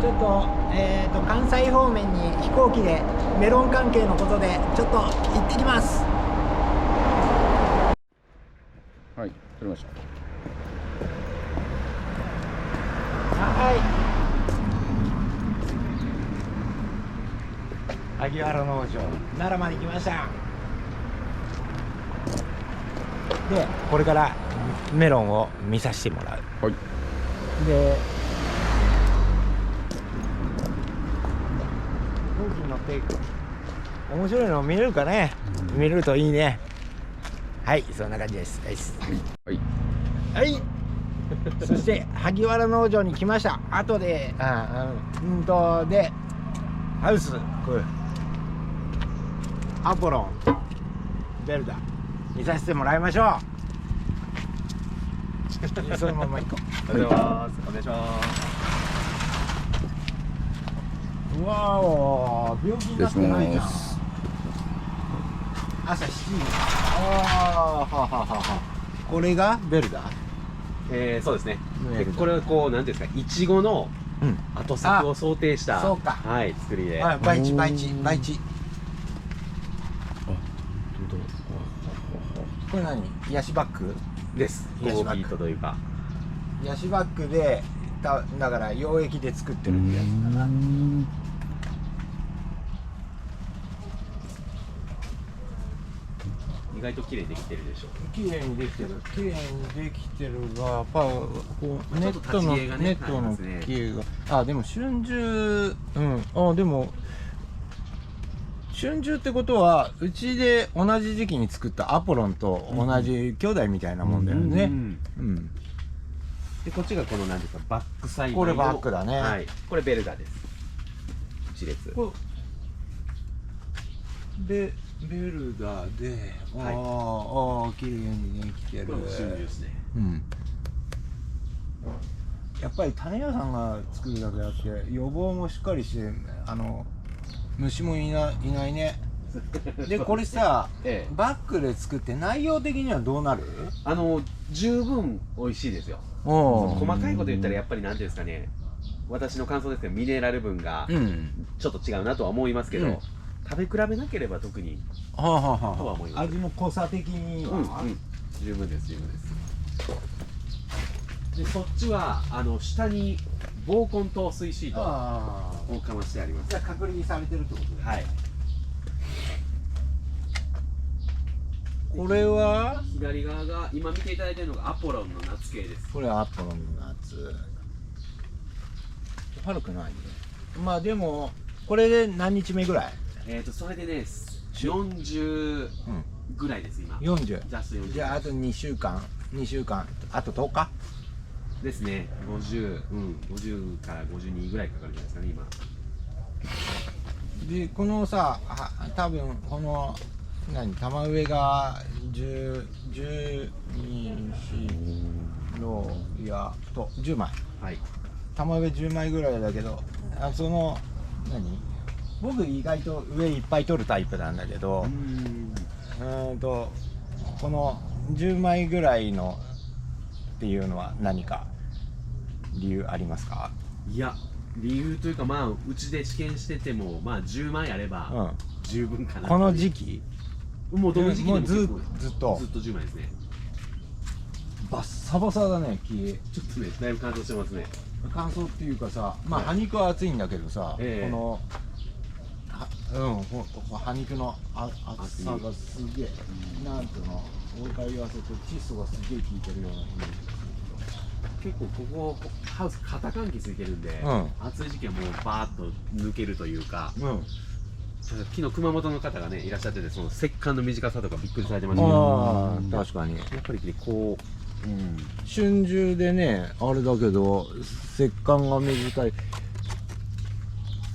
ちょっと、関西方面に飛行機でメロン関係のことでちょっと行ってきます。はい、取りました。はい。萩原農場、奈良まで来ました。で、これからメロンを見させてもらう。はい。で、飛行機に乗って面白いの見れるかね。見れるといいね。はい、そんな感じです。はい。はい。そして萩原農場に来ました。後で、でハウス、これアポロン、ベルダ見させてもらいましょう。そのまま行こおはようございます。お願いします。う。わお、病気になってないじゃん。失礼します。朝7時。ああ、はははは。これがベルダ。そうですね。ベルダ。これはこう、なんていうんですか、いちごの後作を想定した、そうか。はい、作りで。あ、培地。これ何？ヤシバッグ？です。ヤシバッグコーヒーとというか。ヤシバッグでだから溶液で作ってるってやつだな。意外と綺麗にできてるでしょ。綺麗にできてるがやっぱこうネットのちょっと立ち消えがねネットの消えが、あ、でも春秋、でも春秋ってことはうちで同じ時期に作ったアポロンと同じ兄弟みたいなもんだよね。で、こっちがこの、なんていうか、バックサイド。これバックだね。はい。これベルガです。一列。ベルダーで、綺麗にできてる。これも春秋ですね。やっぱり種屋さんが作るだけあって予防もしっかりして、虫もいないね。でこれさ、バッグで作って内容的にはどうなる？十分美味しいですよ。細かいこと言ったらやっぱりなんていうんですかね、私の感想ですけどミネラル分がちょっと違うなとは思いますけど、食べ比べなければ特にとは思います。味の濃さ的には十分です。でそっちは下に防痕透水シートをかましてあります。じゃあ隔離されてるってことですね。はい。これは左側が今見ていただいているのがアポロンの夏系です。これはアポロンの夏。悪くないね。まあでもこれで何日目ぐらい？それでね40ぐらいです今。40。ジャスト40。じゃああと2週間、あと10日ですね。50から52ぐらいかかるんじゃないですかね今。でこのさ、多分この玉植えが12、4、6やと10枚。はい。玉植え10枚ぐらいだけど、僕意外と上いっぱい取るタイプなんだけど、この10枚ぐらいのっていうのは何か理由ありますか？いや、理由というか、まあうちで試験しててもまあ10枚あれば十分かな。この時期もうどの時期でもずっと10枚ですね。バッサバサだね、木。ちょっとね、だいぶ乾燥してますね。乾燥っていうかさ、まあ葉肉は厚いんだけどさ、この葉肉の厚さがすげえ、なんていうの、俺から言わせて窒素がすげえ効いてるようなイメージ。結構ここハウス肩換気ついてるんで、暑い時期はもうバーッと抜けるというか、昨日熊本の方がねいらっしゃってて、その石棺の短さとかびっくりされてましたけど、確かにやっぱりこう、春秋でねあれだけど石棺が短い、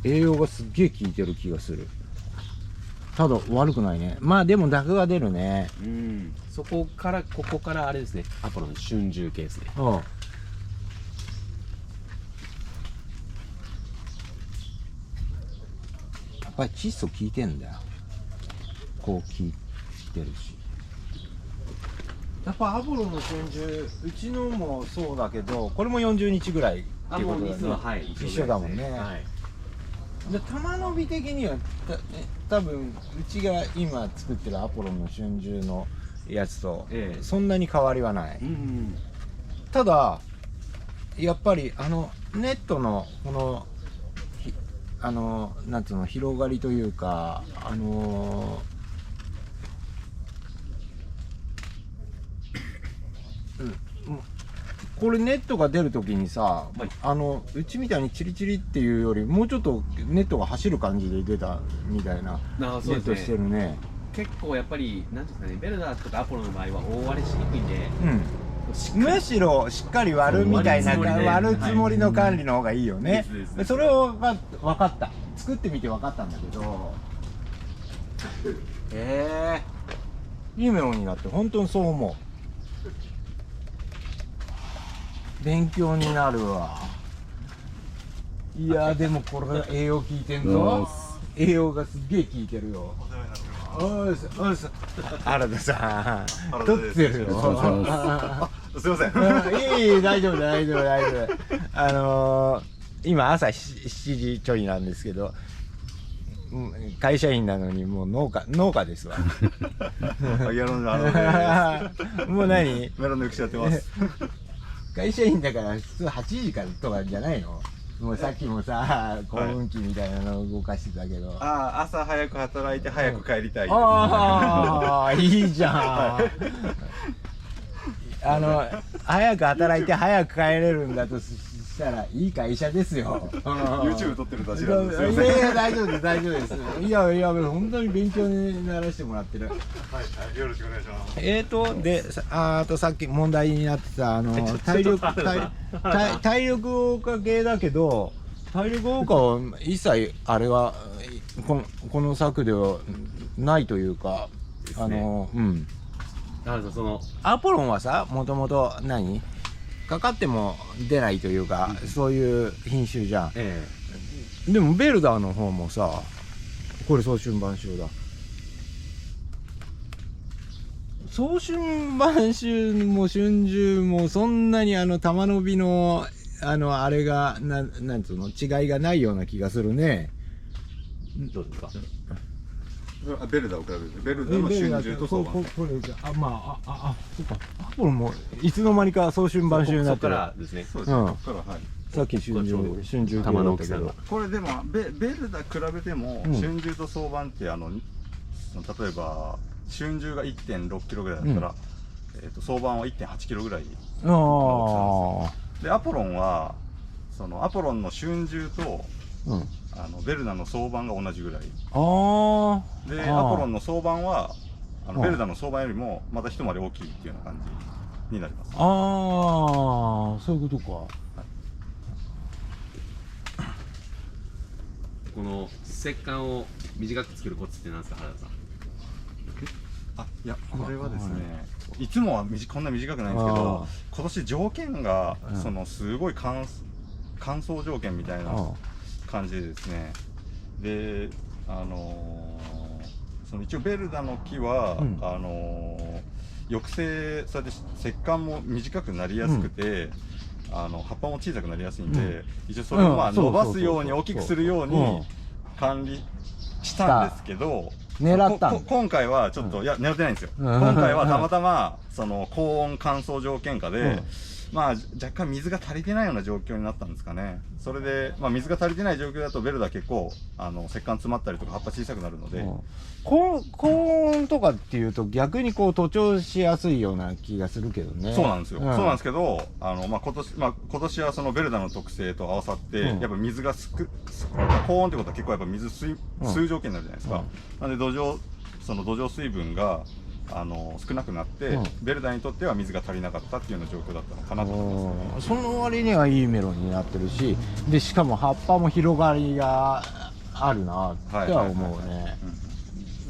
栄養がすっげえ効いてる気がする。ただ悪くないね。まあでも濁が出るね。そこからここからあれですね、アポロの春秋系ですね。やっぱり窒素効いてんだよ。こう効いてるし。やっぱアポロの春秋、うちのもそうだけど、これも40日ぐらいていうこともう日数ははい一緒だもんね。はいで玉伸び的には多分うちが今作ってるアポロンの春秋のやつとそんなに変わりはない。ただやっぱりネットのこのなんつうの広がりというかこれネットが出るときにさ、うちみたいにチリチリっていうよりもうちょっとネットが走る感じで出たみたいなネットしてるね。結構やっぱりなんていうんですかね、ベルダーとかアポロの場合は大割れしにくいんで、むしろしっかり割るみたいな割るつもりの管理の方がいいよね。それを分かった。作ってみて分かったんだけど、いいメロンになって本当にそう思う。勉強になるわ。いやでもこれ栄養効いてんぞ。栄養がすっげえ効いてるよ。おいす原田さん撮ってるよ。すいません。いい大丈夫大丈夫大丈夫。今朝7時ちょいなんですけど、会社員なのにもう農家ですわ。もう何？メロンの口やってます。会社員だから普通8時からとかじゃないの？もうさっきもさ、耕運機みたいなのを動かしてたけど。朝早く働いて早く帰りたい。ああ、いいじゃん。早く働いて早く帰れるんだとしたらいい会社ですよ。YouTube 撮ってるとは知らんですよ。いやいや大丈夫です大丈夫です。いやいや本当に勉強にならせてもらってる。はい、よろしくお願いします。であとさっき問題になってた体力強化系だけど体力強化は一切あれはこの策ではないというかなるほど。そのアポロンはさもともとかかっても出ないというか、そういう品種じゃん。でもベルダーの方もさこれ早春晩秋だ。早春晩秋も春秋もそんなに玉伸びのあれがなんつうの違いがないような気がするね。どうですか？ベルダーを比べるベルダーの春秋と相場。これそうかアポロもいつの間にか早春晩秋になってる。そこからですね。そうですね。ここからはい。さっき春秋玉の大きさが。これでもベルダー比べても春秋と相場って例えば春秋が 1.6 キロぐらいだったら、相場は 1.8 キロぐらいの大きさです。でアポロンはアポロンの春秋と、ベルダーの相場が同じぐらいでアポロンの相場はベルダーの相場よりもまた一回り大きいっていうような感じになります。そういうことか。この石棺を短く作るコツって何ですか、原田さん？いやこれはですね、いつもはこんな短くないんですけど、今年条件がすごい乾燥条件みたいな感じでですね、で一応ベルダの木は、抑制されて石棺も短くなりやすくて、葉っぱも小さくなりやすいんで、一応それを伸ばすように大きくするように管理したんですけど、今回はちょっと狙ってないんですよ。今回はたまたま高温乾燥条件下で、若干水が足りてないような状況になったんですかね。それで、水が足りてない状況だとベルダー結構石棺詰まったりとか葉っぱ小さくなるので、高温とかっていうと逆に徒長しやすいような気がするけどね。そうなんですよ。そうなんですけど今年はそのベルダーの特性と合わさって、やっぱ水が高温ってことは結構やっぱ水吸う条件になるじゃないですか。なんで土壌水分が少なくなって、ベルダーにとっては水が足りなかったっていうような状況だったのかなと思います。その割にはいいメロンになってるし、でしかも葉っぱも広がりがあるなっては思うね。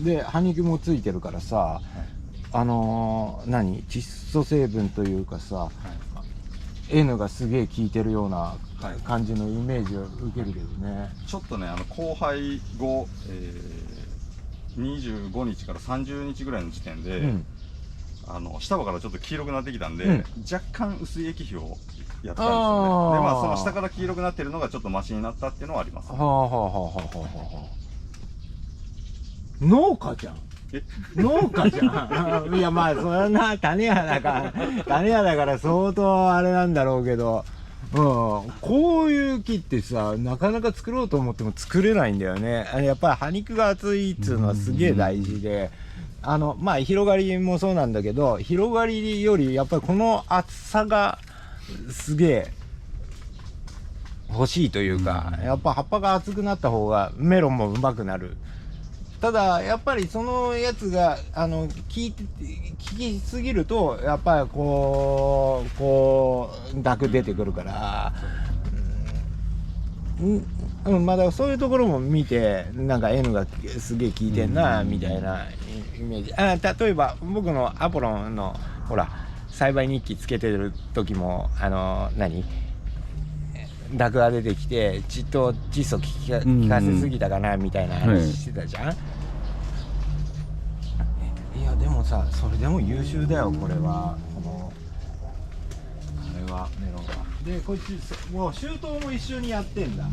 で葉肉もついてるからさ、窒素成分というかさ、N がすげえ効いてるような感じのイメージを受けるけどね。ちょっとね交配後、25日から30日ぐらいの時点で、下葉からちょっと黄色くなってきたんで、うん若干薄い液肥をやったんですよね。であーまあその下から黄色くなってるのがちょっとマシになったっていうのはあります。はあはあはあはあはあ。農家じゃん。農家じゃん。いやまあそんな種屋だから相当あれなんだろうけど、こういう木ってさなかなか作ろうと思っても作れないんだよね。やっぱり葉肉が厚いっつうのはすげえ大事で、まあ広がりもそうなんだけど、広がりよりやっぱりこの厚さがすげえ欲しいというか、やっぱ葉っぱが厚くなった方がメロンもうまくなる。ただやっぱりそのやつが効きすぎるとやっぱりこう濁出てくるから、まだそういうところも見てなんか N がすげえ効いてんなみたいなイメージ。例えば僕のアポロンのほら栽培日記つけてる時も濁が出てきて窒素効かせすぎたかなみたいな話してたじゃん、いやでもさそれでも優秀だよこれは。あれはメロンはでこっちもう周到も一緒にやってんだ。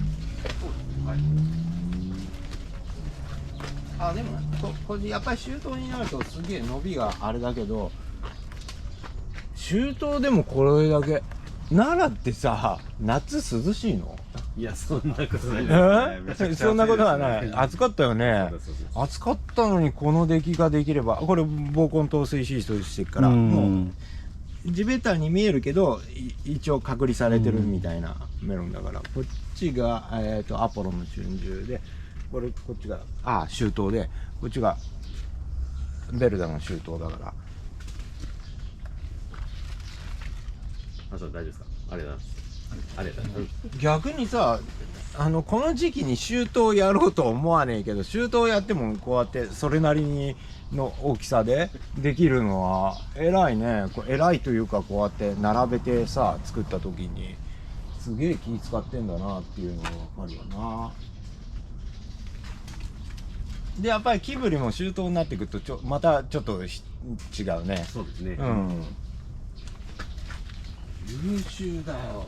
でもこれやっぱり周到になるとすげえ伸びがあれだけど、周到でもこれだけ奈良ってさ夏涼しいの？いやそんなことないですそんなことはない。暑かったよね。暑かったのにこの出来ができれば、これ防根透水シートしてるからもう地べたに見えるけど一応隔離されてるみたいなメロンだから、こっちが、アポロの春秋で、こっちが周到で、こっちがベルダの周到だから。それ大丈夫ですか？ありがとうございます。ありがとうございます。逆にさこの時期に周到やろうと思わねえけど、周到やってもこうやってそれなりにの大きさでできるのは偉いね。偉いというか、こうやって並べてさ作った時にすげえ気使ってんだなっていうのが分かるよな。でやっぱり木振りも周到になってくるとまたちょっと違うね。そうですね。優秀だよ。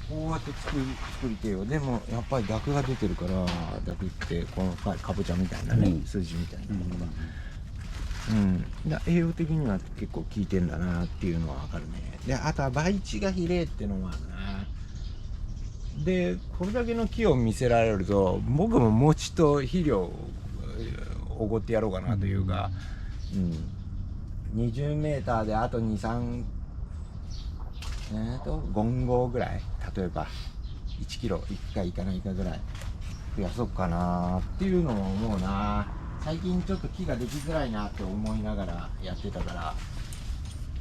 こうやって作りてよ。でもやっぱり濁が出てるから、濁ってこのかぼちゃみたいなね、筋みたいなものが、栄養的には結構効いてんだなっていうのは分かるね。であとは培地が比例ってのもあるな。でこれだけの木を見せられると僕も餅と肥料をおごってやろうかなというか、20メーターであと2、35号ぐらい、例えば1キロ1回いかないかぐらい増やそうかなっていうのも思うな。最近ちょっと木ができづらいなって思いながらやってたから。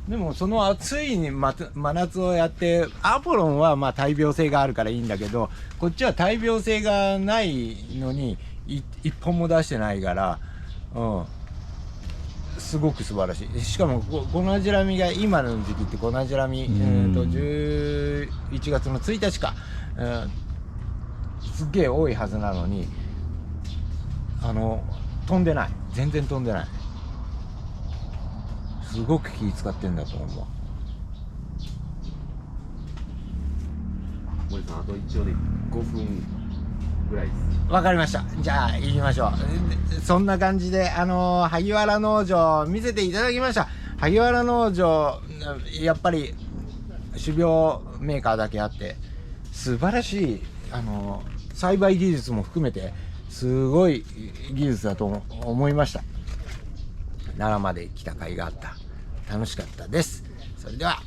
でもその暑い真夏をやって、アポロンはまあ大病性があるからいいんだけど、こっちは大病性がないのに一本も出してないから、すごく素晴らしい。しかもゴナジラミが今の時期ってゴナジラミ、11月の1日か、すっげえ多いはずなのに飛んでない。全然飛んでない。すごく気使ってんだと思う。森さんあと一応ね5分ぐらいです。わかりました。じゃあ行きましょう。そんな感じで萩原農場見せていただきました。萩原農場やっぱり種苗メーカーだけあって素晴らしい栽培技術も含めてすごい技術だと思いました。奈良まで来た甲斐があった。楽しかったです。それでは。